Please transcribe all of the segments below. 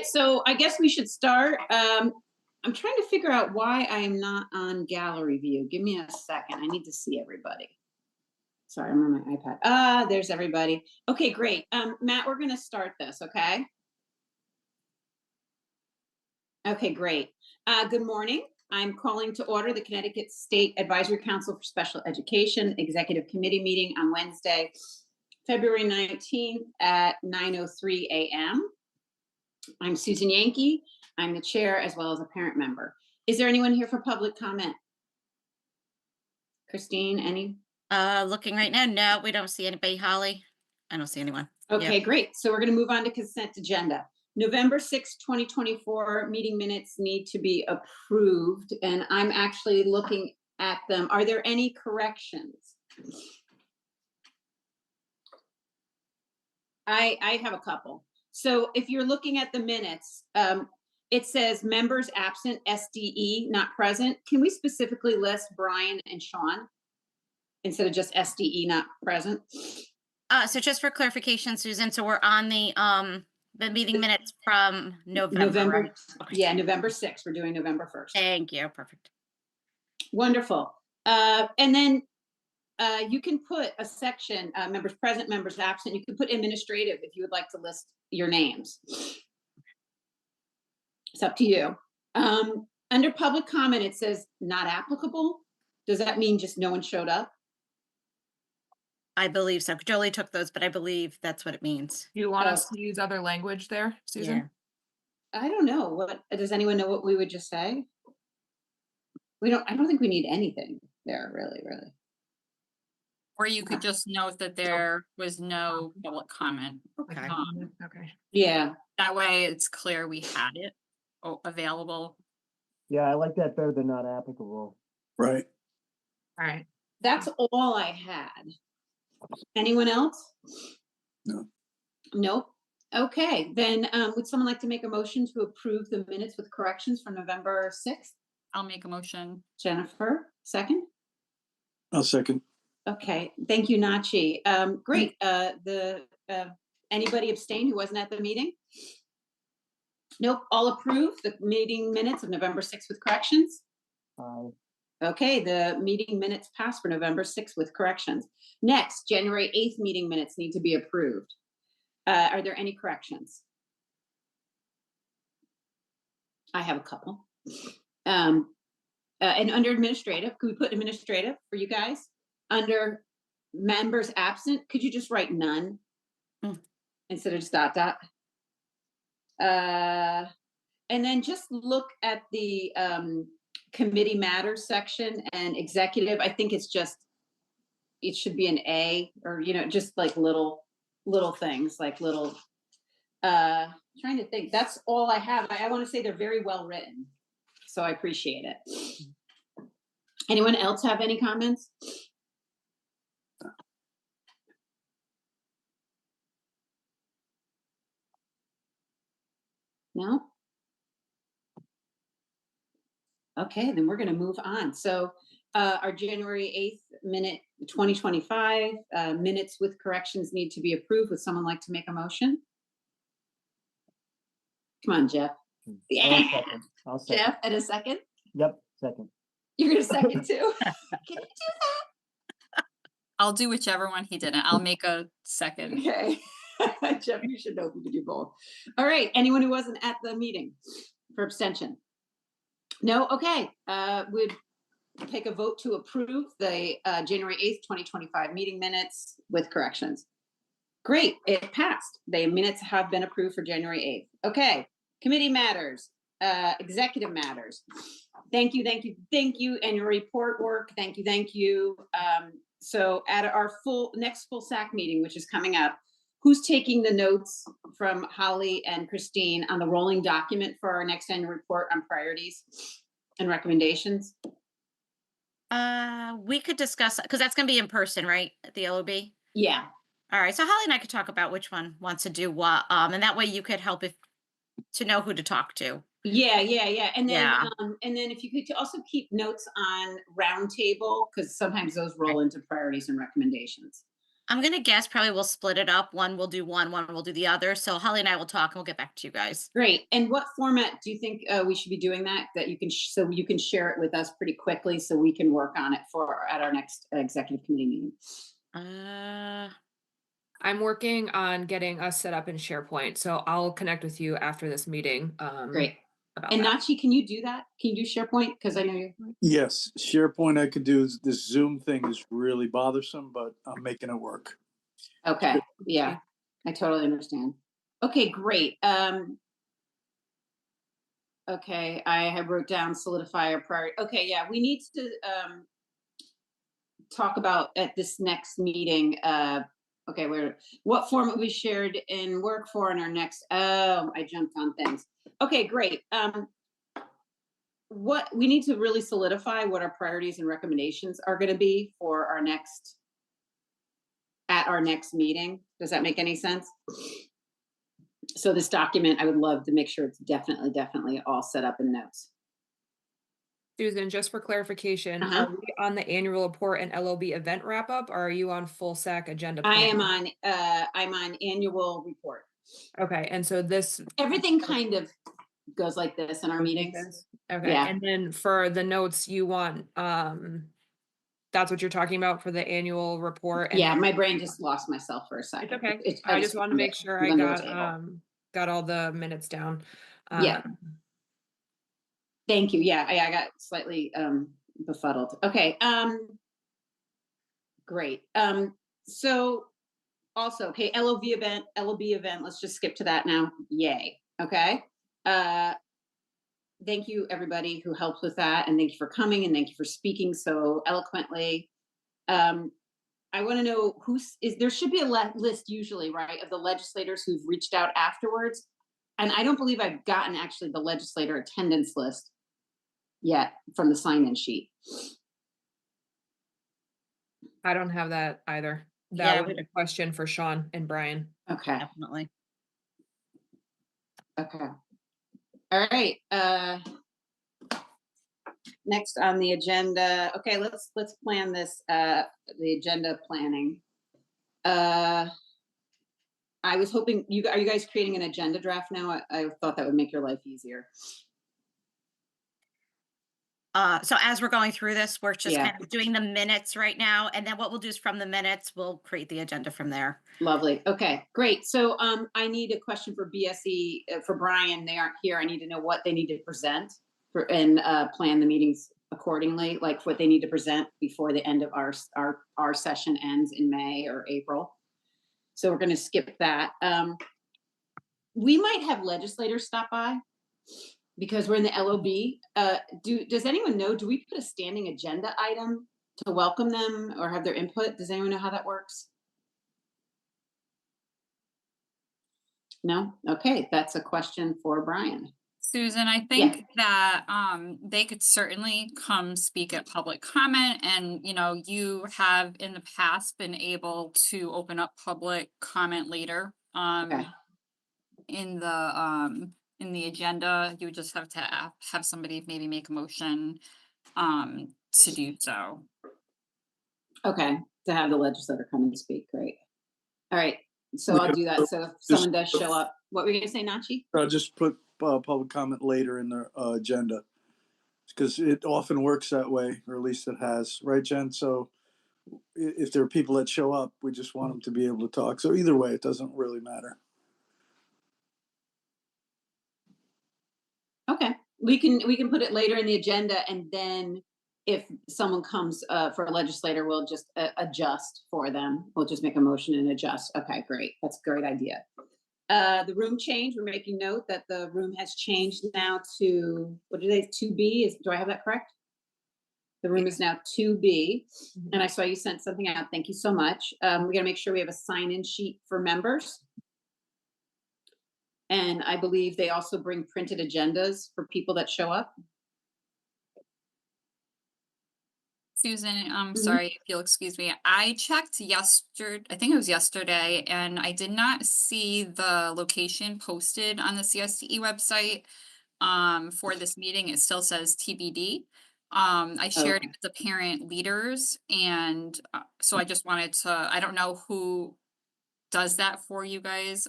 So I guess we should start. I'm trying to figure out why I am not on gallery view. Give me a second. I need to see everybody. Sorry, I'm on my iPad. There's everybody. Okay, great. Matt, we're going to start this, okay? Okay, great. Good morning. I'm calling to order the Connecticut State Advisory Council for Special Education Executive Committee meeting on Wednesday, February 19th at 9:03 a.m. I'm Susan Yankee. I'm the chair as well as a parent member. Is there anyone here for public comment? Christine, any? Looking right now, no, we don't see anybody. Holly, I don't see anyone. Okay, Yep. great. So we're going to move on to consent agenda. November 6, 2024 meeting minutes need to be approved, and I'm actually looking at them. Are there any corrections? I have a couple. So if you're looking at the minutes, it says members absent, SDE, not present. Can we specifically list Brian and Sean instead of just SDE, not present? So just for clarification, Susan, so we're on the meeting minutes from November, right? Okay. Yeah, November 6th. We're doing November 1st. Thank you. Perfect. Wonderful. And then you can put a section, members present, members absent. You can put administrative if you would like to list your names. It's up to you. Under public comment, it says not applicable. Does that mean just no one showed up? I believe so. Jolie took those, but I believe that's what it means. Do you want us to use other language there, Susan? I don't know. What does anyone know what we would just say? I don't think we need anything there, really. Or you could just note that there was no public comment. Okay. Okay. Yeah. That way it's clear we had it available. Yeah, I like that better than not applicable. Right. All right. That's all I had. Anyone else? No. Nope. Okay, then would someone like to make a motion to approve the minutes with corrections for November 6th? I'll make a motion. Jennifer, second? I'll second. Okay, thank you, Nachi. Great. Anybody abstain who wasn't at the meeting? Nope, all approved the meeting minutes of November 6th with corrections? Okay, the meeting minutes passed for November 6th with corrections. Next, January 8th meeting minutes need to be approved. Are there any corrections? I have a couple. And under administrative, could we put administrative for you guys? Under members absent, could you just write none instead of just ... And then just look at the committee matters section and executive. I think it should be an A, or just like little things, like little trying to think. That's all I have. I want to say they're very well written, so I appreciate it. Anyone else have any comments? No? Okay, then we're going to move on. So our January 8th 2025 minutes with corrections need to be approved. Would someone like to make a motion? Come on, Jeff. Yeah. I'll second. Jeff, at a second? Yep, second. You're going to second too? Can you do that? I'll do whichever one he didn't. I'll make a second. Okay. Jeff, you should know if we could do both. All right. Anyone who wasn't at the meeting for abstention? No? Okay. Would take a vote to approve the January 8th, 2025 meeting minutes with corrections. Great. It passed. The minutes have been approved for January 8th. Okay. Committee matters. Executive matters. Thank you. And your report work. Thank you. So at our next full SAC meeting, which is coming up, who's taking the notes from Holly and Christine on the rolling document for our next annual report on priorities and recommendations? We could discuss, because that's going to be in person, right? At the LOB? Yeah. All right. So Holly and I could talk about which one wants to do what. And that way you could help to know who to talk to. Yeah. And then, Yeah. And then if you could also keep notes on roundtable, because sometimes those roll into priorities and recommendations. I'm gonna guess probably we'll split it up. One will do one will do the other. So Holly and I will talk and we'll get back to you guys. Great. And what format do you think we should be doing that? That you can, so you can share it with us pretty quickly so we can work on it at our next executive committee meeting. I'm working on getting us set up in SharePoint, so I'll connect with you after this meeting. Great. About And that. Nachi, can you do that? Can you do SharePoint? Because I know you're. Yes, SharePoint I could do. This Zoom thing is really bothersome, but I'm making it work. Okay, yeah, I totally understand. Okay, great. Okay, I have wrote down solidify our priority. Okay, yeah, we need to talk about at this next meeting, okay, what format we shared in work for in our next, oh, I jumped on things. Okay, great. What we need to really solidify what our priorities and recommendations are going to be for our next, at our next meeting. Does that make any sense? So this document, I would love to make sure it's definitely all set up in notes. Susan, just for clarification, Uh-huh. are we on the annual report and LOB event wrap up, or are you on full SAC agenda? I am planning? I'm on annual report. Okay, and so this. Everything kind of goes like this in our meetings. Okay, Yeah. and then for the notes you want, that's what you're talking about for the annual report? And Yeah, then- my brain just lost myself for a It's second. okay. It- I just wanted to make sure I under the table. got all the minutes down. Yeah. Thank you. Yeah, I got slightly befuddled. Okay. Great. So also, okay, LOB event, let's just skip to that now. Yay. Okay. Thank you everybody who helped with that, and thank you for coming, and thank you for speaking so eloquently. I want to know there should be a list usually, right, of the legislators who've reached out afterwards. And I don't believe I've gotten actually the legislator attendance list yet from the sign-in sheet. I don't have that either. Yeah, That was a question for Sean and Brian. Okay. Definitely. Okay. All right. Next on the agenda. Okay, let's plan this. The agenda planning. I was hoping are you guys creating an agenda draft now? I thought that would make your life easier. So as we're going through this, we're just Yeah. kind of doing the minutes right now. And then what we'll do is from the minutes, we'll create the agenda from there. Lovely. Okay, great. So I need a question for BSE for Brian. They aren't here. I need to know what they need to present and plan the meetings accordingly, like what they need to present before the end of our session ends in May or April. So we're going to skip that. We might have legislators stop by because we're in the LOB. Does anyone know, do we put a standing agenda item to welcome them or have their input? Does anyone know how that works? No? Okay, that's a question for Brian. Susan, I think that they could certainly come speak at public comment, and you have in the past been able to open up public comment later. Okay. In the agenda, you would just have to have somebody maybe make a motion to do so. Okay, to have the legislator come and speak, great. All right, so I'll do that. So if someone does show up, what were you gonna say, Nachi? I'll just put public comment later in the agenda because it often works that way, or at least it has, right, Jen? So if there are people that show up, we just want them to be able to talk. So either way, it doesn't really matter. Okay, we can put it later in the agenda, and then if someone comes for a legislator, we'll just adjust for them. We'll just make a motion and adjust. Okay, great. That's a great idea. The room change, we're making note that the room has changed now to, what do they, 2B? Do I have that correct? The room is now 2B, and I saw you sent something out. Thank you so much. We gotta make sure we have a sign-in sheet for members. And I believe they also bring printed agendas for people that show up. Susan, I'm sorry if you'll excuse me. I checked yesterday, I think it was yesterday, and I did not see the location posted on the CSTE website for this meeting. It still says TBD. I shared Okay. it with the parent leaders, and so I just wanted to, I don't know who does that for you guys,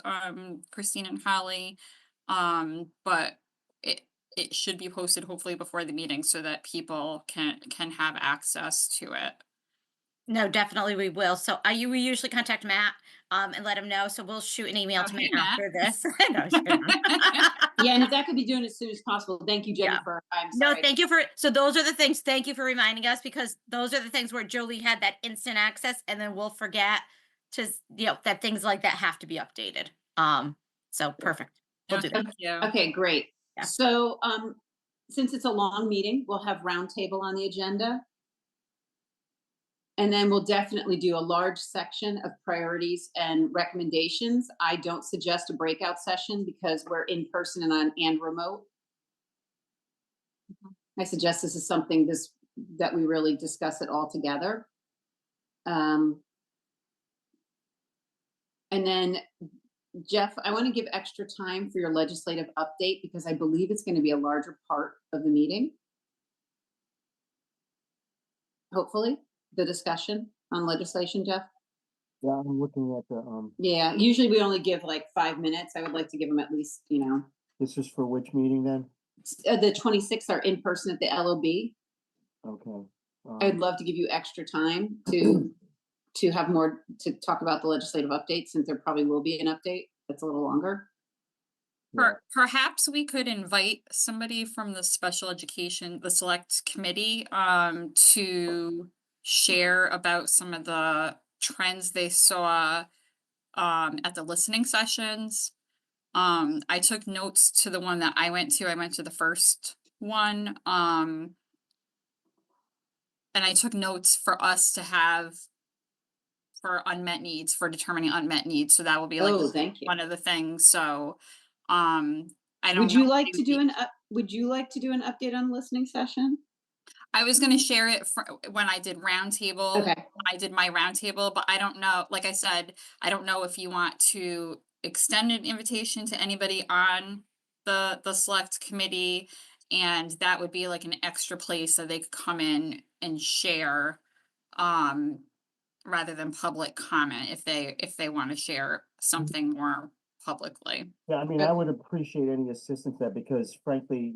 Christine and Holly. But it should be posted hopefully before the meeting so that people can have access to it. No, definitely we will. So we usually contact Matt and let him know. So we'll shoot an email Oh, to hey, Matt Matt. after this. No, just kidding. Yeah, and if that could be done as soon as possible, thank you, Yeah. Jennifer. I'm No, sorry. thank you for, so those are the things, thank you for reminding us, because those are the things where Jolie had that instant access and then we'll forget to, that things like that have to be updated. So perfect. We'll No, do that. thank you. Okay, great. Yeah. So, since it's a long meeting, we'll have roundtable on the agenda. And then we'll definitely do a large section of priorities and recommendations. I don't suggest a breakout session because we're in person and remote. I suggest this is something that we really discuss it all together. And then Jeff, I want to give extra time for your legislative update because I believe it's going to be a larger part of the meeting. Hopefully, the discussion on legislation, Jeff. Yeah, I'm looking at the, Yeah, usually we only give like 5 minutes. I would like to give them at least, this is for which meeting then? the 26th are in person at the LOB. Okay. I'd love to give you extra time to have more to talk about the legislative update, since there probably will be an update that's a little longer. Yeah. Perhaps we could invite somebody from the special education, the select committee, to share about some of the trends they saw at the listening sessions. I took notes to the one that I went to. I went to the first one. And I took notes for us to have for unmet needs, for determining unmet needs. So that will be like Oh, thank you. one of the things. So, I don't Would you know like if to it do would be- would you like to do an update on the listening session? I was gonna share it when I did roundtable. Okay. I did my roundtable, but I don't know, like I said, I don't know if you want to extend an invitation to anybody on the select committee. And that would be like an extra place that they could come in and share, rather than public comment if they want to share something more publicly. Yeah, I mean, I would appreciate any assistance there because frankly,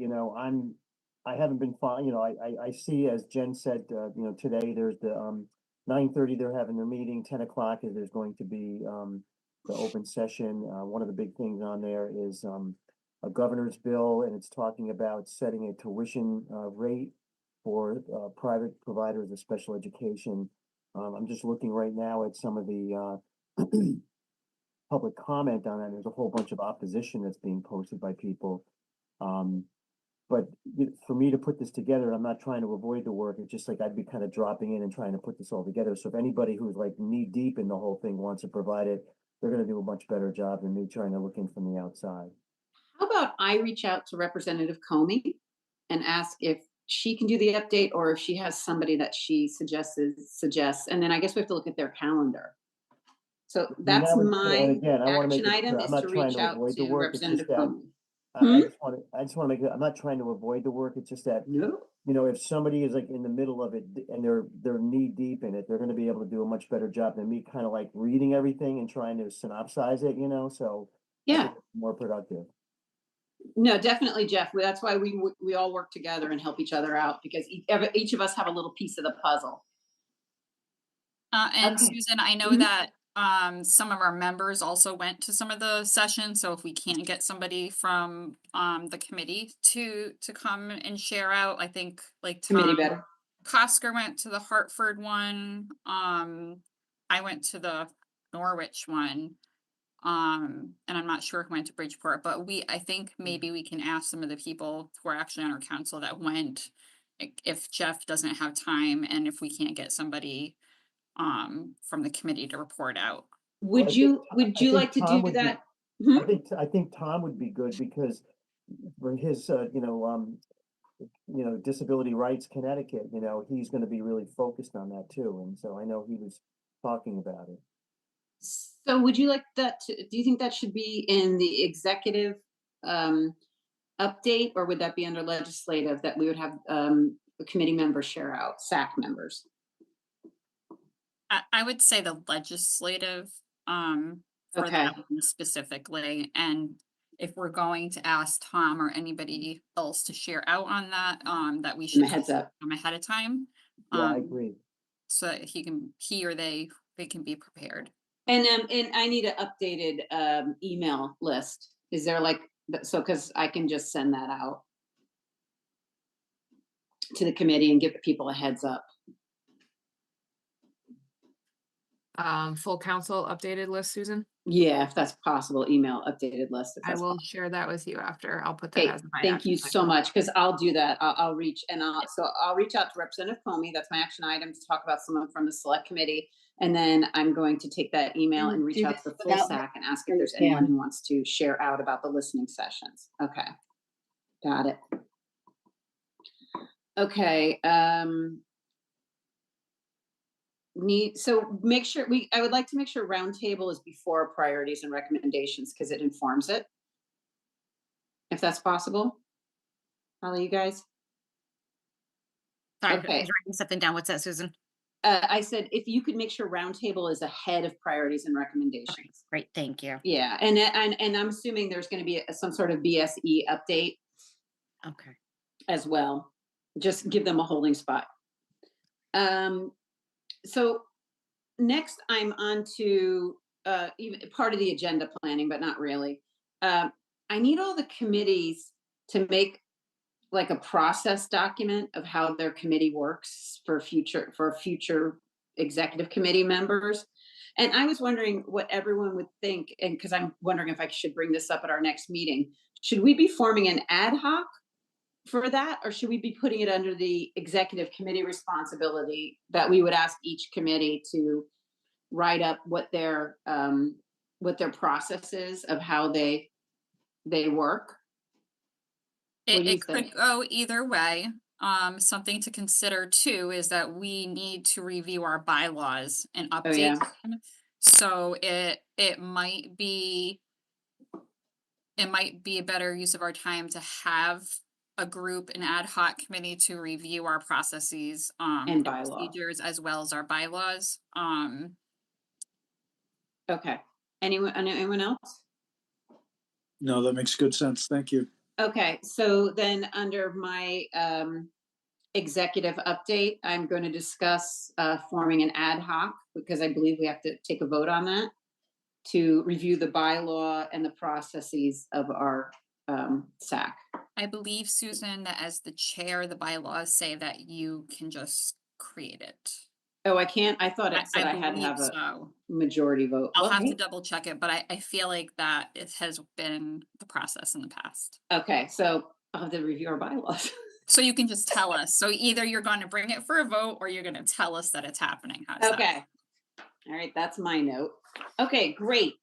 I haven't been following, I see, as Jen said, today there's the, 9:30, they're having their meeting, 10 o'clock, there's going to be, the open session. One of the big things on there is, a governor's bill, and it's talking about setting a tuition, rate for, private providers of special education. I'm just looking right now at some of the, public comment on that. There's a whole bunch of opposition that's being posted by people. But for me to put this together, I'm not trying to avoid the work. It's just like I'd be kind of dropping in and trying to put this all together. So if anybody who's like knee deep in the whole thing wants to provide it, they're going to do a much better job than me trying to look in from the outside. How about I reach out to Representative Comey and ask if she can do the update or if she has somebody that she suggests, and then I guess we have to look at their calendar. So that's and my again, I want to action make it item clear, is I'm not to trying reach to out avoid the to work. It's just Representative that Comey. I just want to make it, I'm not trying to avoid the work. It's just that, No. if somebody is like in the middle of it and they're knee deep in it, they're going to be able to do a much better job than me kind of like reading everything and trying to synopsize it, so I Yeah. think it's more productive. No, definitely, Jeff. That's why we all work together and help each other out because each of us have a little piece of the puzzle. And Okay. Susan, I know Mhm. that some of our members also went to some of the sessions. So if we can't get somebody from the committee to come and share out, I think like Committee Tom better. Kosker went to the Hartford one. I went to the Norwich one. And I'm not sure who went to Bridgeport, but I think maybe we can ask some of the people who are actually on our council that went, if Jeff doesn't have time and if we can't get somebody from the committee to report out. Would I you think like to Tom do would be- that? Mhm. I think Tom would be good because for his, Disability Rights Connecticut, he's going to be really focused on that too. And so I know he was talking about it. So would you like that do you think that should be in the executive update, or would that be under legislative that we would have committee members share out, SAC members? I would say the legislative, for Okay. that one specifically, and if we're going to ask Tom or anybody else to share out on that, that we Give 'em a should heads up. come ahead of time. Yeah, I um, agree. So that he or they can be prepared. And I need an updated email list. Is there like, so, because I can just send that out to the committee and give people a heads up. Full council updated list, Susan. Yeah, if that's possible, email updated list. If I that's will possible. share that with you after. I'll put that Okay, as my thank action you item. so much, because I'll do that. I'll reach I'll reach out to Representative Comey. That's my action item, to talk about someone from the select committee. And then I'm going to take that email and reach out to the full SAC and ask if there's anyone who wants to share out about the listening sessions. Okay, got it. Okay, so make sure I would like to make sure roundtable is before priorities and recommendations, because it informs it. If that's possible. Holly, you guys? Sorry, Okay. I was writing something down. What's that, Susan? I said, if you could make sure roundtable is ahead of priorities and Okay, recommendations. great, thank you. Yeah, and I'm assuming there's gonna be some sort of BSE update Okay. as well. Just give them a holding spot. So next I'm on to even part of the agenda planning, but not really. I need all the committees to make like a process document of how their committee works for future executive committee members. And I was wondering what everyone would think, and because I'm wondering if I should bring this up at our next meeting. Should we be forming an ad hoc for that, or should we be putting it under the executive committee responsibility that we would ask each committee to write up what their process is of how they work? What do you It could think? go either way. Something to consider too is that we need to review our bylaws and Oh, yeah. update them. So it might be a better use of our time to have a group, an ad hoc committee to review our processes And bylaw. procedures as well as our bylaws. Okay. Anyone else? No, that makes good sense. Thank you. Okay, so then under my executive update, I'm going to discuss forming an ad hoc, because I believe we have to take a vote on that, to review the bylaw and the processes of our SAC. I believe, Susan, that as the chair, the bylaws say that you can just create it. Oh, I can't? I thought it said I had to believe have a so. majority vote. I'll have to Okay. double check it, but I feel like that it has been the process in the past. Okay, so I'll have to review our bylaws. So you can just tell us. So either you're going to bring it for a vote or you're going to tell us that it's happening. How's that? Okay. All right, that's my note. Okay, great.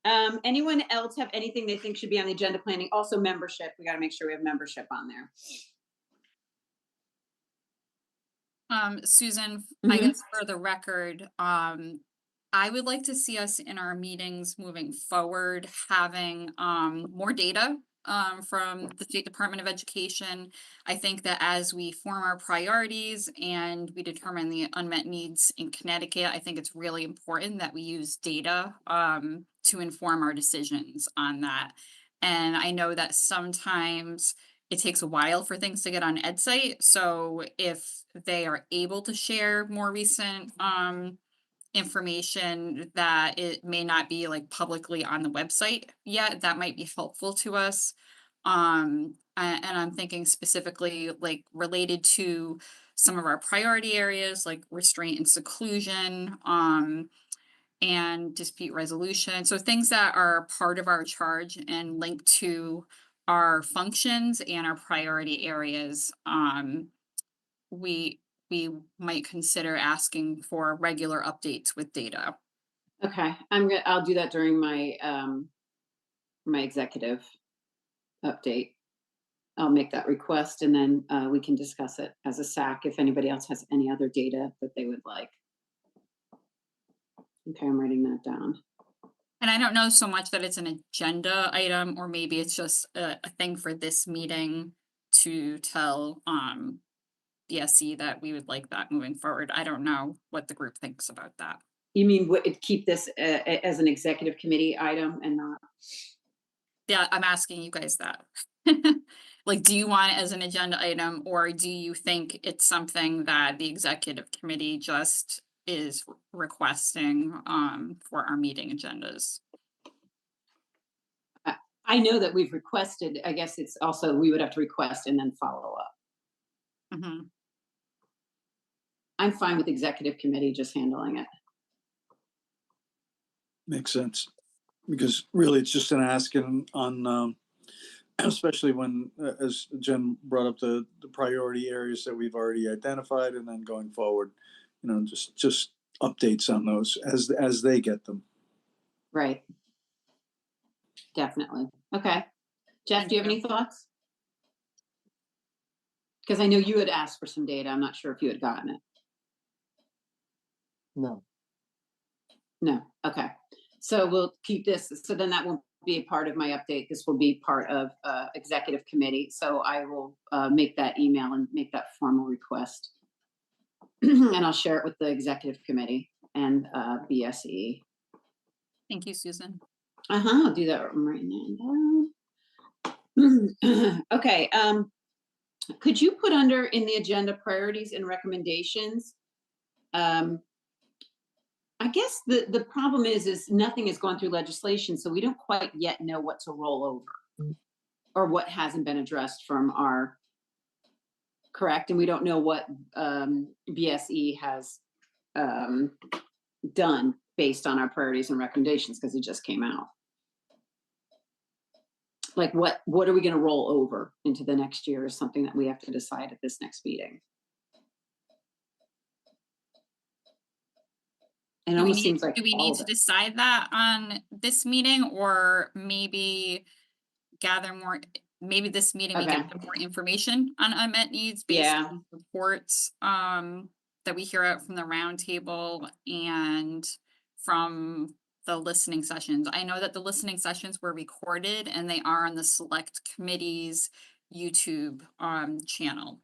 Anyone else have anything they think should be on the agenda planning? Also membership, we gotta make sure we have membership on there. Susan, I guess for the record, I would like to see us in our meetings moving forward, having more data from the State Department of Education. I think that as we form our priorities and we determine the unmet needs in Connecticut, I think it's really important that we use data to inform our decisions on that. And I know that sometimes it takes a while for things to get on EdSite. So if they are able to share more recent information that it may not be like publicly on the website yet, that might be helpful to us. And I'm thinking specifically like related to some of our priority areas like restraint and seclusion, and dispute resolution. So things that are part of our charge and linked to our functions and our priority areas. We might consider asking for regular updates with data. Okay, I'll do that during my my executive update. I'll make that request, and then we can discuss it as a SAC if anybody else has any other data that they would like. Okay, I'm writing that down. And I don't know so much that it's an agenda item, or maybe it's just a thing for this meeting to tell BSC that we would like that moving forward. I don't know what the group thinks about that. You mean keep this as an executive committee item and not? Yeah, I'm asking you guys that. Like, do you want it as an agenda item, or do you think it's something that the executive committee just is requesting for our meeting agendas? I know that we've requested, I guess it's also, we would have to request and then follow up. Mhm. I'm fine with executive committee just handling it. Makes sense. Because really, it's just an asking on, especially when, as Jen brought up, the priority areas that we've already identified, and then going forward, just updates on those as they get them. Right. Definitely. Okay. Jeff, Thank do you have you. any thoughts? Because I know you had asked for some data. I'm not sure if you had gotten it. No. No. Okay. So we'll keep this. So then that won't be a part of my update. This will be part of executive committee. So I will make that email and make that formal request. And I'll share it with the executive committee and BSE. Thank you, Susan. I'll do that right now. Okay. Could you put under in the agenda priorities and recommendations? I guess the problem is nothing has gone through legislation, so we don't quite yet know what to roll over or what hasn't been addressed from our, correct? And we don't know what BSE has done based on our priorities and recommendations because it just came out. Like what are we going to roll over into the next year is something that we have to decide at this next meeting. And it almost seems like Do we all need of to it. decide that on this meeting, or maybe gather more? Maybe this meeting we Okay. get more information on unmet needs based Yeah. on reports that we hear out from the roundtable and from the listening sessions. I know that the listening sessions were recorded and they are on the select committee's YouTube channel.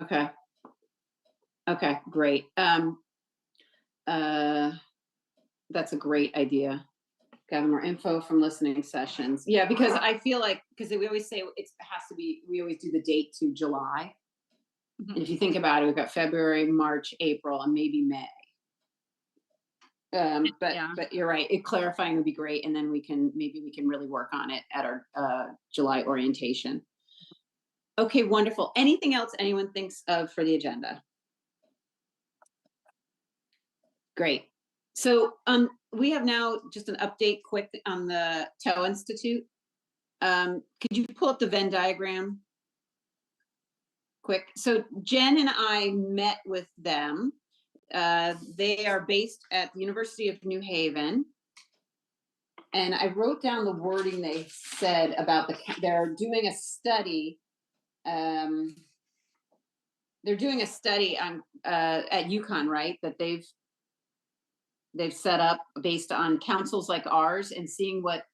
Okay. Okay, great. That's a great idea. Gather more info from listening sessions. Yeah, because I feel like, because we always say it has to be, we always do the date to July. Mhm. And if you think about it, we've got February, March, April, and maybe May. Yeah. But you're right, clarifying would be great. And then maybe we can really work on it at our July orientation. Okay, wonderful. Anything else anyone thinks of for the agenda? Great. So we have now just an update quick on the Tow Institute. Could you pull up the Venn diagram quick? So Jen and I met with them. They are based at the University of New Haven. And I wrote down the wording they said about they're doing a study. They're doing a study on at UConn, right? That they've set up based on councils like ours and seeing what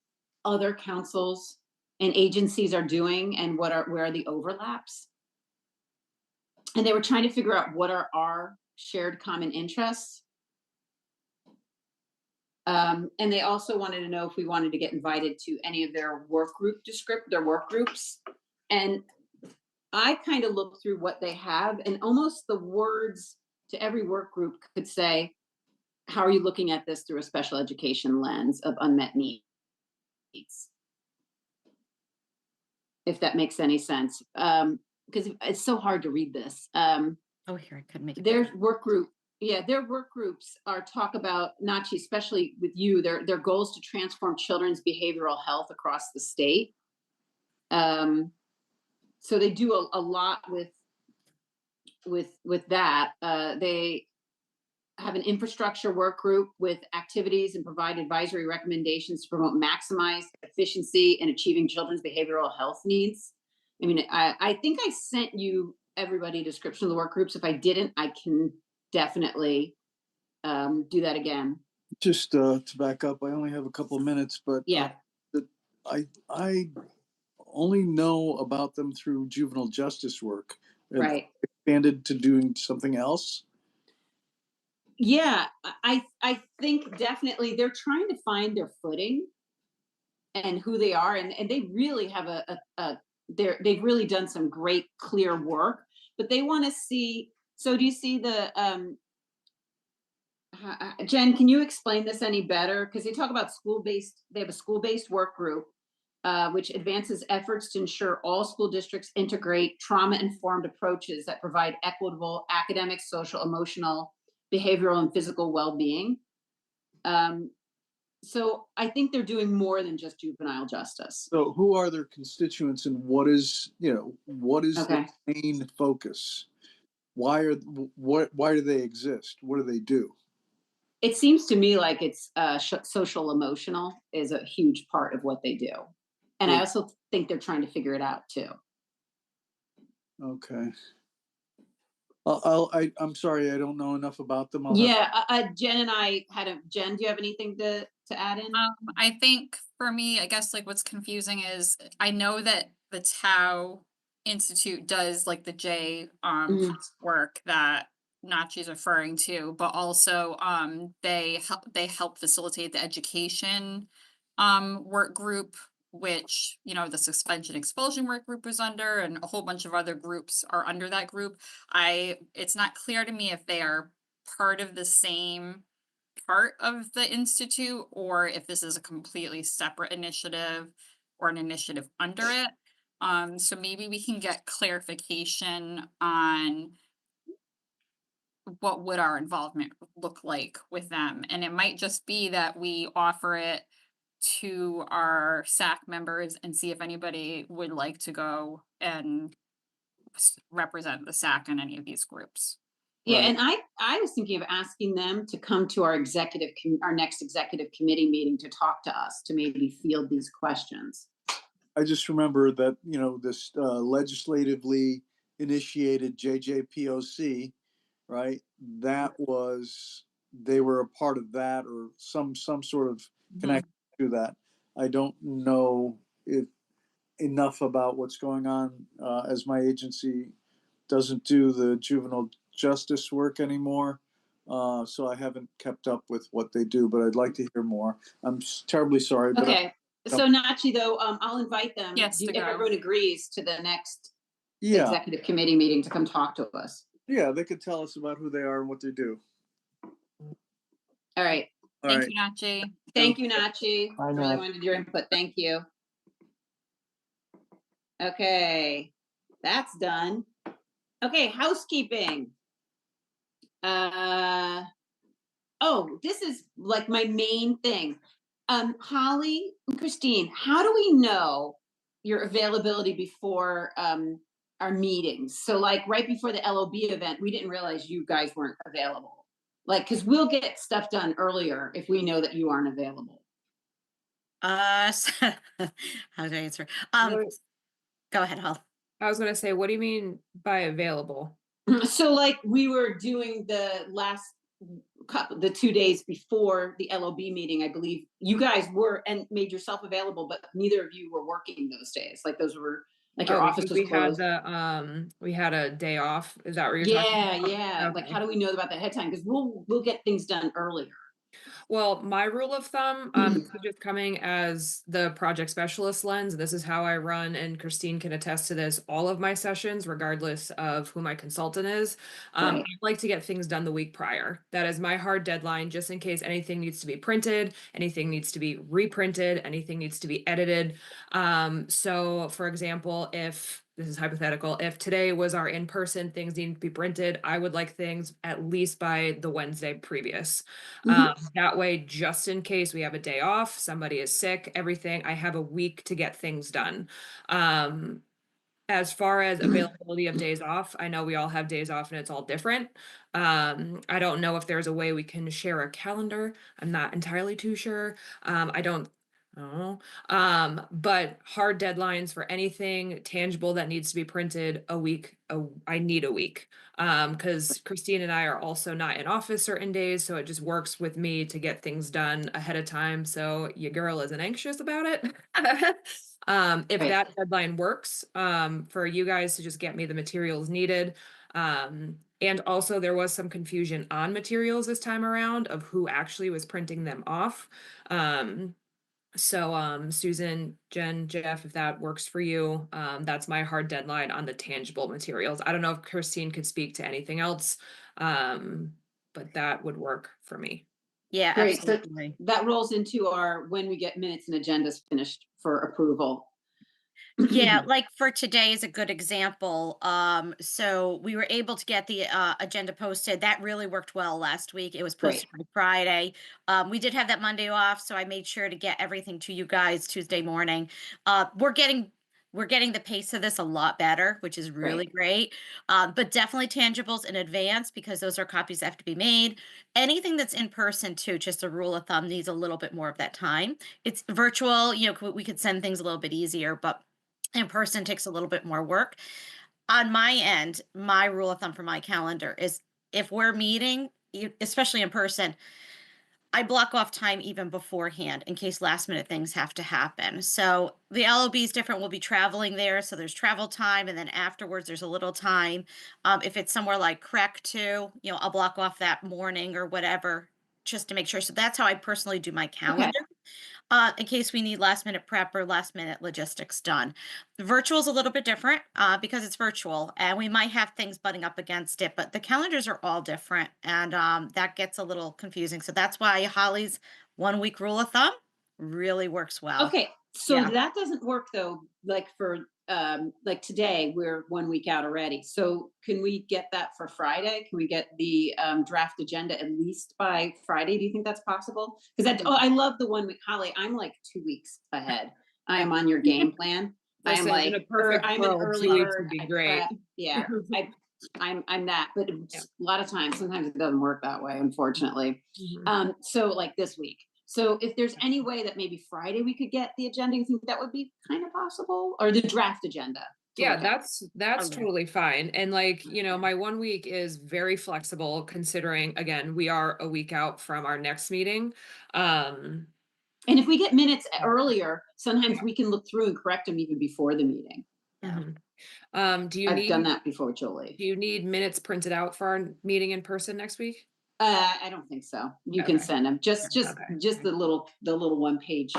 other councils and agencies are doing and where are the overlaps. And they were trying to figure out what are our shared common interests. And they also wanted to know if we wanted to get invited to any of their work groups. And I kind of looked through what they have, and almost the words to every work group could say, how are you looking at this through a special education lens of unmet needs? If that makes any sense. Because it's so hard to read this. Oh, here, I could make it. Their bigger. work groups are talk about, Nachi, especially with you, their goals to transform children's behavioral health across the state. So they do a lot with that. They have an infrastructure work group with activities and provide advisory recommendations to promote maximized efficiency in achieving children's behavioral health needs. I mean, I think I sent you everybody a description of the work groups. If I didn't, I can definitely do that again. Just to back up, I only have a couple of minutes, but Yeah. I only know about them through juvenile justice work. And Right. expanded to doing something else? Yeah, I think definitely they're trying to find their footing and who they are, and they really have they've really done some great clear work, but they want to see. So do you see the Jen, can you explain this any better? Because they talk about they have a school-based work group, which advances efforts to ensure all school districts integrate trauma-informed approaches that provide equitable academic, social, emotional, behavioral, and physical well-being. So I think they're doing more than just juvenile justice. So who are their constituents and what is, what is the Okay. main focus? Why do they exist? What do they do? It seems to me like it's social emotional is a huge part of what they do. And I Well- also think they're trying to figure it out too. Okay. I'm sorry, I don't know enough about them. Yeah, Jen and I Jen, do you have anything to add in? I think for me, I guess like what's confusing is I know that the Tao Institute does like the J Mhm. work that Nachi's referring to, but also they help facilitate the education work group, which the suspension expulsion work group was under, and a whole bunch of other groups are under that group. It's not clear to me if they are part of the same part of the institute or if this is a completely separate initiative or an initiative under it. So maybe we can get clarification on what would our involvement look like with them. And it might just be that we offer it to our SAC members and see if anybody would like to go and represent the SAC in any of these groups. Yeah, Right. and I was thinking of asking them to come to our our next executive committee meeting to talk to us, to maybe field these questions. I just remember that, this legislatively initiated JJPOC, right? They were a part of that or some sort of connection to that. I don't know if enough about what's going on, as my agency doesn't do the juvenile justice work anymore. So I haven't kept up with what they do, but I'd like to hear more. I'm terribly sorry, but Okay, so Nachi, though, I'll invite them. Yes, to If go. everyone agrees to the next yeah, executive committee meeting to come talk to us. yeah, they could tell us about who they are and what they do. All right. All Thank right. you, Nachi. Thank you, Nachi. Bye, Really Nach. wanted your input. Thank you. Okay, that's done. Okay, housekeeping. Oh, this is like my main thing. Holly and Christine, how do we know your availability before our meetings? So like right before the LOB event, we didn't realize you guys weren't available. Like, cause we'll get stuff done earlier if we know that you aren't available. So, how do I answer? Go ahead, Hal. I was gonna say, what do you mean by available? So like we were doing the the 2 days before the LOB meeting, I believe you guys were and made yourself available, but neither of you were working those days. Like those were like your office Because was closed. we had a day off. Is that what you're talking Yeah, about? yeah. Like, Okay. how do we know about the head time? Because we'll get things done earlier. Well, my rule of thumb, this is just coming as the project specialist lens. This is how I run, and Christine can attest to this. All of my sessions, regardless of who my consultant is, Right. I like to get things done the week prior. That is my hard deadline, just in case anything needs to be printed, anything needs to be reprinted, anything needs to be edited. So, for example, if this is hypothetical, if today was our in-person, things need to be printed, I would like things at least by the Wednesday previous. That way, just in case we have a day off, somebody is sick, everything, I have a week to get things done. As far as availability of days off, I know we all have days off and it's all different. I don't know if there's a way we can share a calendar. I'm not entirely too sure. I don't know. But hard deadlines for anything tangible that needs to be printed a week. I need a week. Because Christine and I are also not in office certain days, so it just works with me to get things done ahead of time. So your girl isn't anxious about it. If Right. that deadline works, for you guys to just get me the materials needed. And also there was some confusion on materials this time around of who actually was printing them off. So Susan, Jen, Jeff, if that works for you, that's my hard deadline on the tangible materials. I don't know if Christine could speak to anything else, but that would work for me. Yeah, Great, so absolutely. that rolls into our, when we get minutes and agendas finished for approval. Yeah, like for today is a good example. So we were able to get the agenda posted. That really worked well last week. It was Great. posted by Friday. We did have that Monday off, so I made sure to get everything to you guys Tuesday morning. We're getting the pace of this a lot better, which is really great. But definitely tangibles in advance because those are copies that have to be made. Anything that's in person too, just a rule of thumb, needs a little bit more of that time. It's virtual, we could send things a little bit easier, but in person takes a little bit more work. On my end, my rule of thumb for my calendar is if we're meeting, especially in person, I block off time even beforehand in case last minute things have to happen. So the LOB is different. We'll be traveling there. So there's travel time. And then afterwards, there's a little time. If it's somewhere like Crec too, I'll block off that morning or whatever just to make sure. So that's how I personally do my calendar. In case we need last minute prep or last minute logistics done. Virtual is a little bit different because it's virtual and we might have things butting up against it, but the calendars are all different and that gets a little confusing. So that's why Holly's 1 week rule of thumb really works well. Okay, so Yeah. that doesn't work though, like for, like today, we're 1 week out already. So can we get that for Friday? Can we get the draft agenda at least by Friday? Do you think that's possible? Because I love the 1 week, Holly, I'm like 2 weeks ahead. I am on your game plan. I am Listen, like, in a perfect I'm an world, 2 early weeks bird. would be I great. prep. Yeah, I'm that, but it's a lot of times, sometimes it doesn't work that way, unfortunately. So like this week. So if there's any way that maybe Friday we could get the agenda, you think that would be kind of possible? Or the draft agenda? to Yeah, look at? that's Okay. totally fine. And like, my 1 week is very flexible considering, again, we are a week out from our next meeting. And if we get minutes earlier, sometimes we can look through and correct them even before the meeting. Do you I've done need, that before, Julie. do you need minutes printed out for our meeting in person next week? I don't think so. You can Okay. send them, just Okay. the little 1-page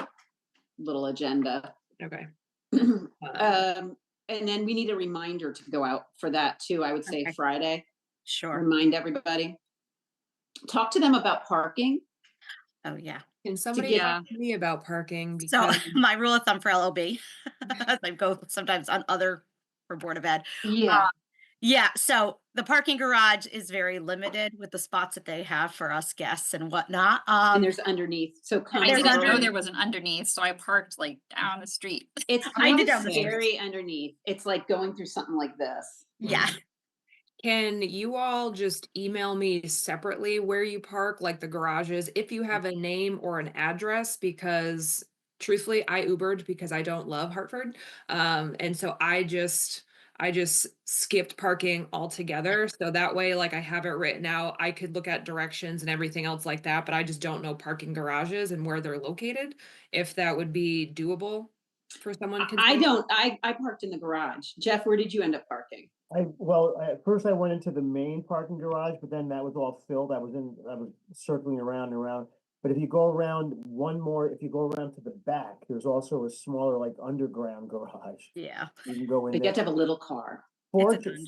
little agenda. Okay. And then we need a reminder to go out for that too. I would say Okay. Friday, Sure. remind everybody. Talk to them about parking. Oh, yeah. Can somebody get- talk to me about parking? So Because my rule of thumb for LOB, as I go sometimes on other for Board of Ed. Yeah. Yeah, so the parking garage is very limited with the spots that they have for us guests and whatnot. And there's underneath, so I There's didn't know underneath. there was an underneath, so I parked like down the street. it's I kind did of down the street. scary underneath. It's like going through something like this. Yeah. can you all just email me separately where you park, like the garages, if you have a name or an address? Because truthfully, I Ubered because I don't love Hartford. And so I just skipped parking altogether. So that way, like I have it written out, I could look at directions and everything else like that, but I just don't know parking garages and where they're located, if that would be doable for someone. I considering- don't, I parked in the garage. Jeff, where did you end up parking? At first I went into the main parking garage, but then that was all filled. I was circling around and around. But if you go around if you go around to the back, there's also a smaller like underground garage. Yeah. You can go in You there. get to have a little car. Fortunately,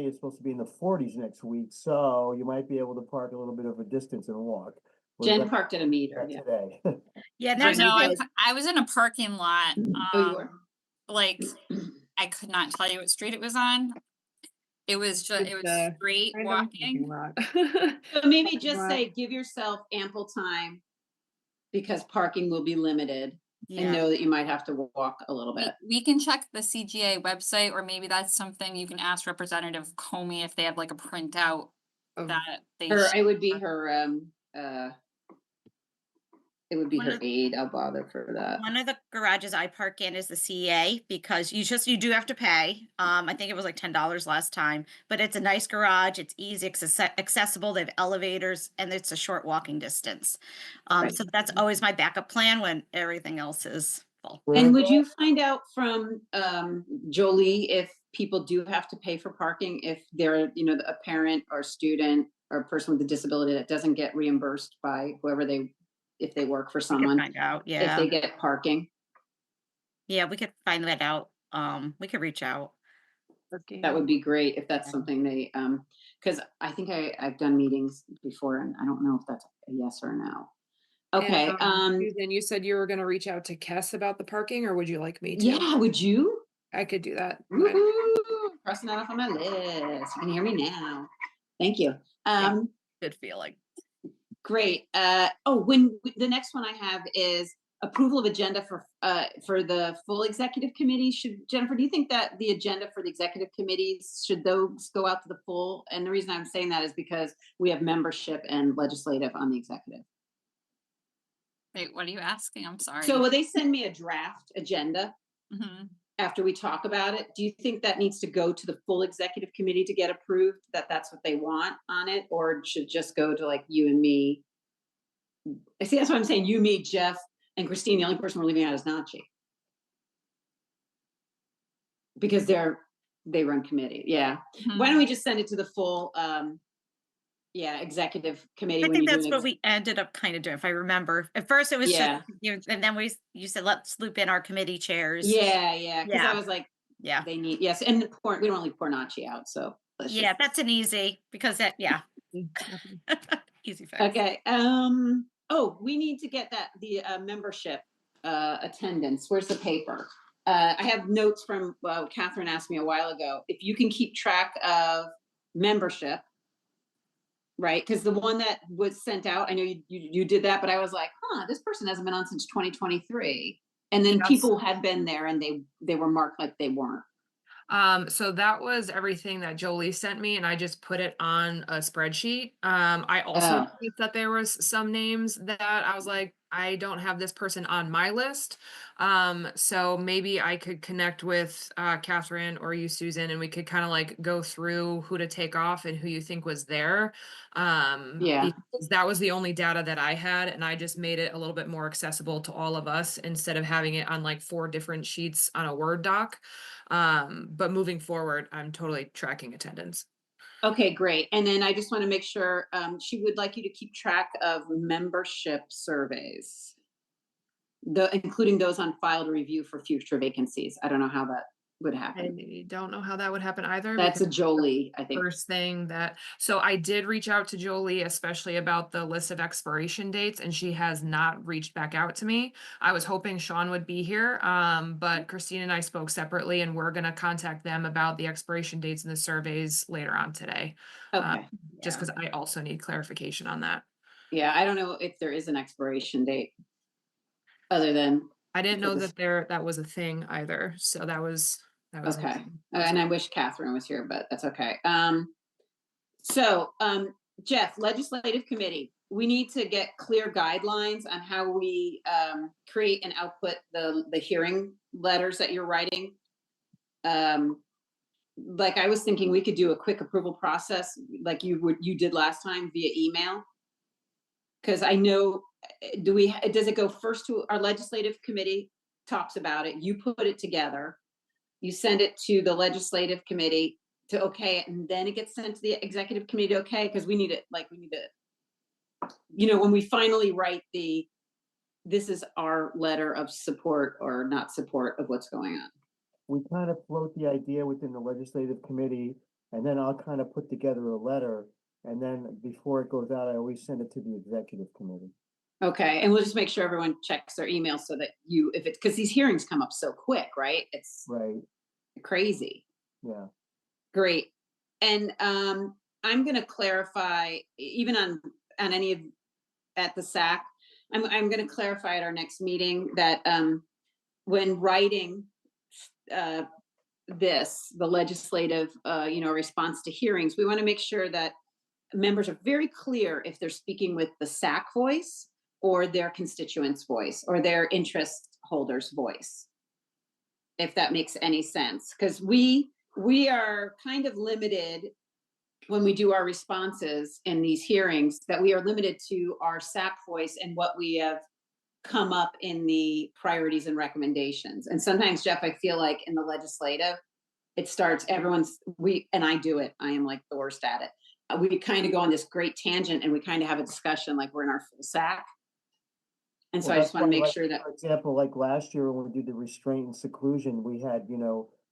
it's supposed to be in the 40s next week, so you might be able to park a little bit of a distance and walk. Whereas Jen I parked at a meter. got Yeah. today. Yeah, I there's know, even, I was in a parking lot, Oh, you were? like, I could not tell you what street it was on. It was just, it was straight I know what walking. you want. So maybe just Right. say, give yourself ample time because parking will be limited and yeah. know that you might have to walk a little We- bit. We can check the CGA website, or maybe that's something you can ask Representative Comey if they have like a printout Of- that they. Her, sh- it would be her, it would be One her of- aide. I'll bother for that. One of the garages I park in is the CEA because you do have to pay. I think it was like $10 last time, but it's a nice garage. It's easy, accessible. They have elevators and it's a short walking distance. Right. So that's always my backup plan when everything else is full. And would you find out from Jolie if people do have to pay for parking if they're, you know, a parent or student or a person with a disability that doesn't get reimbursed by whoever if they work for We could someone, find out, if yeah. they get parking? Yeah, we could find that out. We could reach out. That would be great if that's Yeah. something they, because I think I've done meetings before and I don't know if that's a yes or no. Okay, And, Susan, you said you were gonna reach out to Kess about the parking, or would you like me to? yeah, would you? I could do that. Woo-hoo, crossing that off on my list. You can hear me now. Thank you. Good feeling. Great. When the next one I have is approval of agenda for the full executive committee. Jennifer, do you think that the agenda for the executive committees, should those go out to the full? And the reason I'm saying that is because we have membership and legislative on the executive. Wait, what are you asking? I'm sorry. So will they send me a draft agenda Mhm. after we talk about it? Do you think that needs to go to the full executive committee to get approved, that that's what they want on it, or it should just go to like you and me? I see, that's what I'm saying, you, me, Jeff, and Christine. The only person we're leaving out is Nachi. Because they run committee, yeah. Why don't we just send it to the full, executive committee? I when think you do that's an what we ended up kind of doing, if I remember. At first it was just, Yeah. and then you said, let's loop in our committee chairs. Yeah, because I Yeah. was like, Yeah. they need, yes, and we don't want to leave poor Nachi out, so. let's Yeah, just- that's an easy, because that, yeah. Easy fix. Okay, we need to get the membership attendance. Where's the paper? I have notes from, Catherine asked me a while ago, if you can keep track of membership, right? Because the one that was sent out, I know you did that, but I was like, this person hasn't been on since 2023. And then Yes. people had been there and they were marked like they weren't. So that was everything that Jolie sent me, and I just put it on a spreadsheet. I also Oh. noticed that there was some names that I was like, I don't have this person on my list. So maybe I could connect with Catherine or you, Susan, and we could kind of like go through who to take off and who you think was there. Yeah. Because that was the only data that I had, and I just made it a little bit more accessible to all of us instead of having it on like 4 different sheets on a Word doc. But moving forward, I'm totally tracking attendance. Okay, great. And then I just want to make sure, she would like you to keep track of membership surveys, including those on file to review for future vacancies. I don't know how that would happen. I don't know how that would happen either. That's a because Jolie, I think. first thing so I did reach out to Jolie, especially about the list of expiration dates, and she has not reached back out to me. I was hoping Sean would be here, but Christine and I spoke separately, and we're gonna contact them about the expiration dates and the surveys later on today. Okay, Just because I also need clarification on that. yeah, I don't know if there is an expiration date. Other than, I didn't know Because- that was a thing either, so that was okay, interesting. and I wish Catherine was here, but that's okay. Jeff, legislative committee, we need to get clear guidelines on how we create and output the hearing letters that you're writing. Like I was thinking we could do a quick approval process like you did last time via email. Because I know, does it go first to our legislative committee, talks about it, you put it together, you send it to the legislative committee to okay it, and then it gets sent to the executive committee to okay, because we need to, when we finally write this is our letter of support or not support of what's going on. We kind of float the idea within the legislative committee, and then I'll kind of put together a letter. And then before it goes out, I always send it to the executive committee. Okay, and we'll just make sure everyone checks their email so that because these hearings come up so quick, right? It's Right, crazy. yeah. Great. And I'm going to clarify, even on any of, at the SAC, I'm going to clarify at our next meeting that when writing the legislative, response to hearings, we want to make sure that members are very clear if they're speaking with the SAC voice or their constituents' voice or their interest holders' voice, if that makes any sense. Because we are kind of limited when we do our responses in these hearings, that we are limited to our SAC voice and what we have come up in the priorities and recommendations. And sometimes, Jeff, I feel like in the legislative, it starts, and I do it, I am like the worst at it. We kind of go on this great tangent and we kind of have a discussion like we're in our full sack. And so Well, I just that's want to why, make like, sure that, for example, like last year when we did the restraint and seclusion, we had,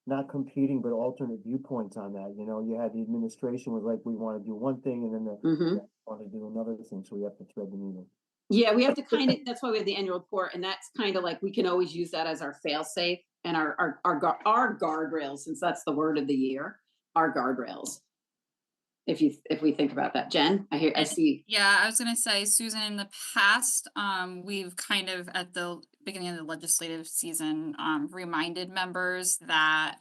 not competing, but alternate viewpoints on that. You had the administration was like, we want to do one thing, and then the Mhm. want to do another thing, so we have to thread the needle. yeah, we have to kind of, that's why we have the annual report, and that's kind of like, we can always use that as our fail safe and our guardrails, since that's the word of the year, our guardrails. If we think about that, Jen, I And- see. Yeah, I was gonna say, Susan, in the past, we've kind of at the beginning of the legislative season, reminded members that,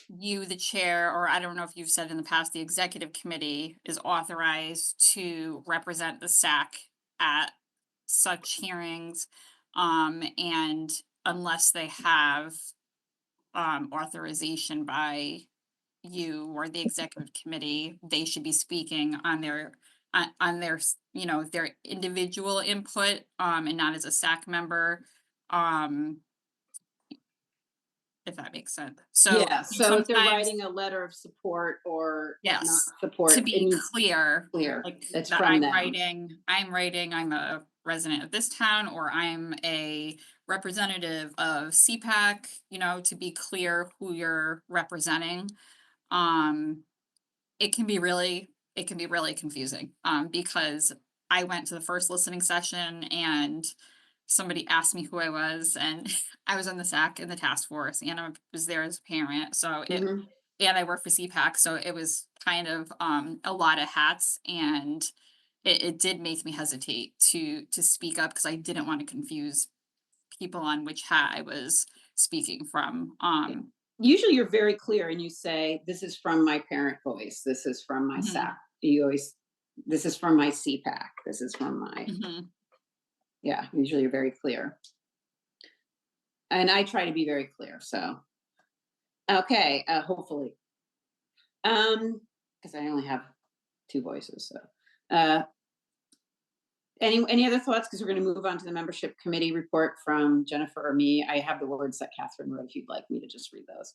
you, the chair, or I don't know if you've said in the past, the executive committee is authorized to represent the SAC at such hearings. And unless they have, authorization by you or the executive committee, they should be speaking on their their individual input, and not as a SAC member. If that makes sense. So Yeah, so if they're sometimes, writing a letter of support or not yes, support, to it be needs clear, clear, like it's that from them. I'm a resident of this town, or I'm a representative of CPAC, to be clear who you're representing. It can be really confusing, because I went to the first listening session and somebody asked me who I was, and I was on the SAC in the task force, and I was there as a parent, Mhm. and I work for CPAC, so it was kind of, a lot of hats, and it did make me hesitate to speak up, because I didn't want to confuse people on which hat I was speaking from. Usually you're very clear and you say, this is from my parent voice, this is from my Mhm. SAC. You always, this is from my CPAC, this is from my, Mhm. yeah, usually you're very clear. And I try to be very clear, so. Okay, hopefully. Because I only have two voices, so. Any other thoughts? Because we're going to move on to the membership committee report from Jennifer or me. I have the words that Catherine wrote, if you'd like me to just read those.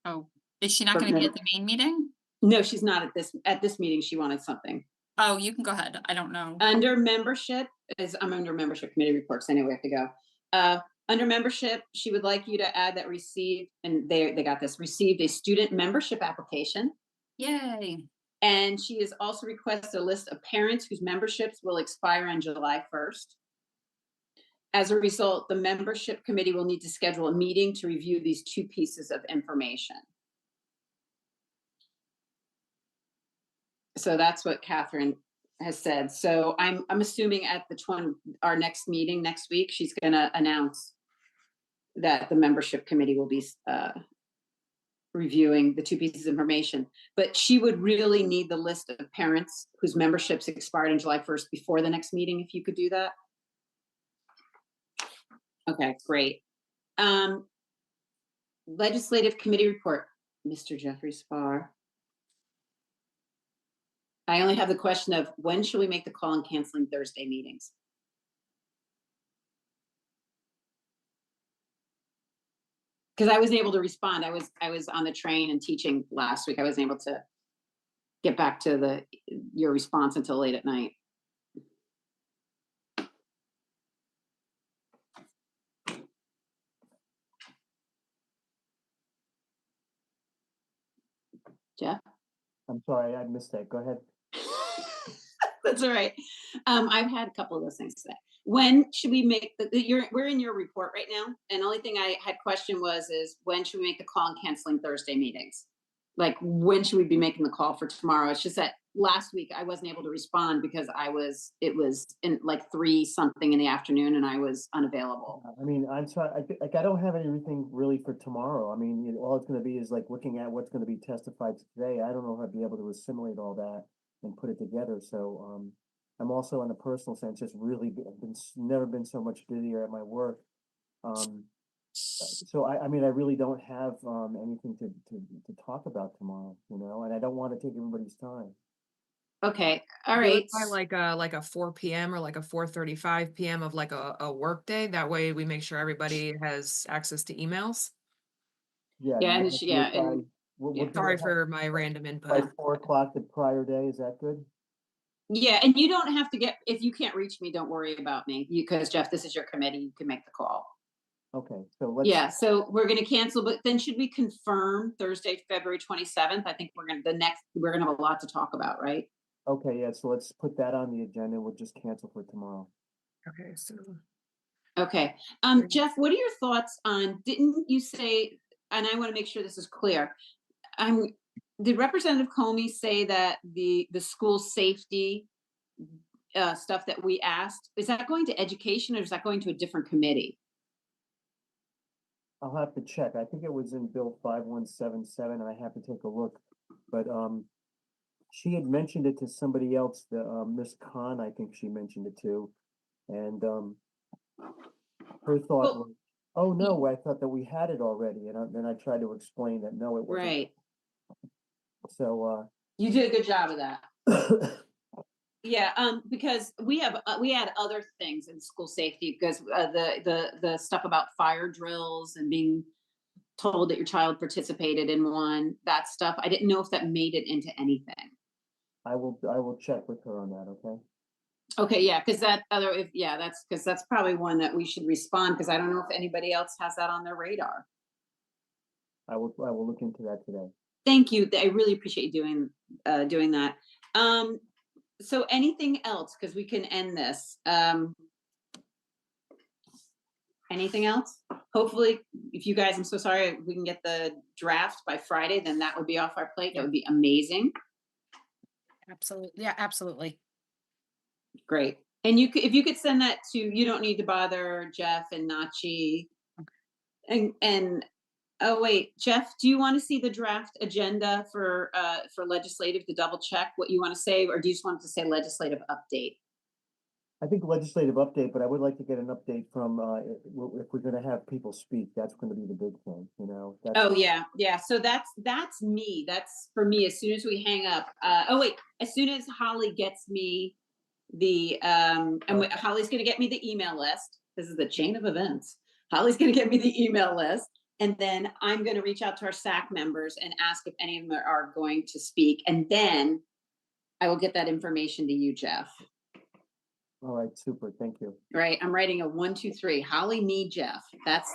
Oh, is she not gonna be at the main meeting? No, she's not at this meeting. She wanted something. Oh, you can go ahead. I don't know. Under membership I'm under membership committee reports. Anyway, we have to go. Under membership, she would like you to add that received, and they got this, received a student membership application. Yay. And she has also requested a list of parents whose memberships will expire on July 1st. As a result, the membership committee will need to schedule a meeting to review these two pieces of information. So that's what Catherine has said. So I'm assuming at our next meeting next week, she's gonna announce that the membership committee will be reviewing the two pieces of information. But she would really need the list of parents whose memberships expired on July 1st before the next meeting, if you could do that. Okay, great. Legislative committee report, Mr. Jeffrey Spar. I only have the question of when should we make the call on canceling Thursday meetings? Because I wasn't able to respond. I was on the train and teaching last week. I wasn't able to get back to your response until late at night. Jeff? I'm sorry, I missed that. Go ahead. That's all right. I've had a couple of those things today. When should we make we're in your report right now, and the only thing I had question is when should we make the call on canceling Thursday meetings? Like, when should we be making the call for tomorrow? It's just that last week I wasn't able to respond because it was in like 3 something in the afternoon and I was unavailable. I mean, I'm sorry, I don't have anything really for tomorrow. I mean, all it's gonna be is like looking at what's gonna be testified today. I don't know if I'd be able to assimilate all that and put it together, so, I'm also in a personal sense, just really never been so much busier at my work. So I mean, I really don't have, anything to talk about tomorrow, and I don't wanna take everybody's time. Okay, all Do right. it by like a 4 PM or like a 4:35 PM of like a work day. That way we make sure everybody has access to emails. Yeah. Yeah, you and wanna sh- do yeah, it by- and- we'll yeah. do it Sorry by- for my random By input. 4 o'clock the prior day, is that good? Yeah, and you don't have to get, if you can't reach me, don't worry about me, because Jeff, this is your committee, you can make the call. Okay, so let's. Yeah, so we're gonna cancel, but then should we confirm Thursday, February 27th? I think we're gonna have a lot to talk about, right? Okay, yeah, so let's put that on the agenda. We'll just cancel for tomorrow. Okay, so Okay, Jeff, what are your thoughts on, didn't you say, and I wanna make sure this is clear. Did Representative Comey say that the school safety stuff that we asked, is that going to education or is that going to a different committee? I'll have to check. I think it was in Bill 5177, and I have to take a look. But she had mentioned it to somebody else, the Miss Khan, I think she mentioned it to. And her thought Well- was, oh no, I thought that we had it already. And then I tried to explain that no, it wasn't. Right, So you did a good job of that. Yeah, because we had other things in school safety, because the stuff about fire drills and being told that your child participated in one, that stuff, I didn't know if that made it into anything. I will check with her on that, okay? Okay, yeah, because that's probably one that we should respond, because I don't know if anybody else has that on their radar. I will look into that today. Thank you, I really appreciate you doing that. So anything else, because we can end this. Anything else? Hopefully, if you guys, I'm so sorry, we can get the draft by Friday, then that would be off our plate. That would be amazing. Absolutely. Yeah, absolutely. Great. And if you could send that to, you don't need to bother Jeff and Nachi. And oh wait, Jeff, do you want to see the draft agenda for legislative to double check what you want to say, or do you just want to say legislative update? I think legislative update, but I would like to get an update from, if we're gonna have people speak, that's gonna be the big thing, you know? Oh, yeah, yeah. So that's me. That's for me. As soon as we hang up, oh wait, as soon as Holly gets me the, Holly's gonna get me the email list. This is the chain of events. Holly's gonna get me the email list. And then I'm gonna reach out to our SAC members and ask if any of them are going to speak. And then I will get that information to you, Jeff. All right, super, thank you. Right, I'm writing a 1, 2, 3. Holly, me, Jeff. That's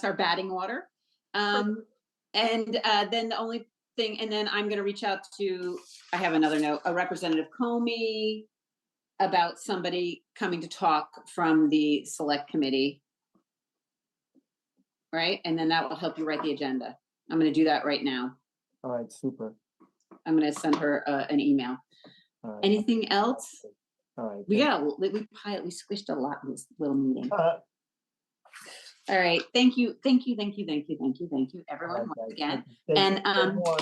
our batting order. And then the only thing, and then I'm gonna reach out to, I have another note, a Representative Comey about somebody coming to talk from the select committee. Right, and then that will help you write the agenda. I'm gonna do that right now. All right, super. I'm gonna send her an email. All right, Anything else? all right. We thank- squished a lot in this little meeting. Uh, All right, thank you, everyone, all right, once guys, again. thank you. And Stay warm.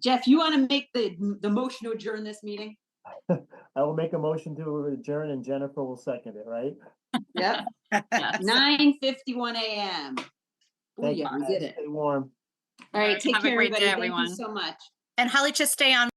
Jeff, you want to make the motion to adjourn this meeting? I will make a motion to adjourn and Jennifer will second it, right? Yep. Yes. 9:51 a.m. Thank you, Booyah, we guys. did it. Stay warm. All right, take Have a care, great day, everybody. Thank you everyone. so much. And Holly, just stay on